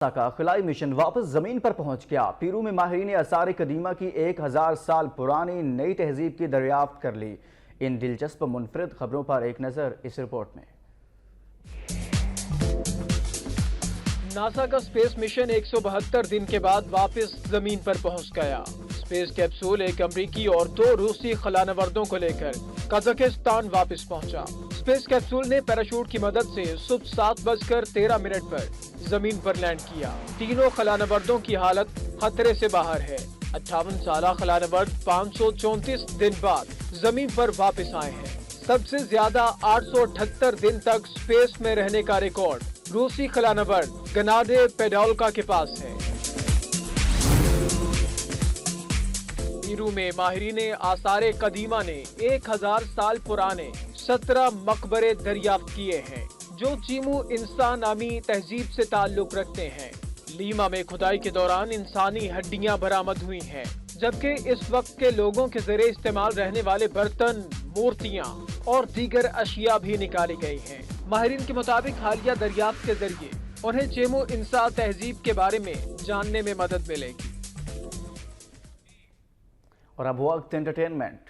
کا خلائی مشن واپس زمین پر پہنچ گیا۔ پیرو میں ماہرین آثار قدیمہ کی 1000 سال پرانی نئی تہذیب کی دریافت کر لی۔ ان دلچسپ منفرد خبروں پر ایک نظر اس رپورٹ میں۔ ناسا کا سپیس مشن 172 دن کے بعد واپس زمین پر پہنچ گیا۔ سپیس کیپسول ایک امریکی اور 2 روسی خلانوردوں کو لے کر قزاقستان واپس پہنچا۔ سپیس کیپسول نے پیراشوٹ کی مدد سے صبح 7:13 پر زمین پر لینڈ کیا۔ تینوں خلانوردوں کی حالت خطرے سے باہر ہے۔ 58 سالہ خلانورد 534 دن بعد زمین پر واپس آئے ہیں۔ سب سے زیادہ 878 دن تک سپیس میں رہنے کا ریکارڈ روسی خلانورد گنادے پیڈولکا کے پاس ہے۔ پیرو میں ماہرین آثار قدیمہ نے 1000 سال پرانے 17 مقبرے دریافت کیے ہیں جو چیمو انسان نامی تہذیب سے تعلق رکھتے ہیں۔ لیما میں کھدائی کے دوران انسانی ہڈیاں برآمد ہوئی ہیں، جبکہ اس وقت کے لوگوں کے ذریعے استعمال رہنے والے برتن، مورتیاں اور دیگر اشیاء بھی نکالی گئی ہیں۔ ماہرین کے مطابق حالیہ دریافت کے ذریعے انہیں چیمو انسا تہذیب کے بارے میں جاننے میں مدد ملے گی۔ اور اب وقت انٹرٹینمنٹ۔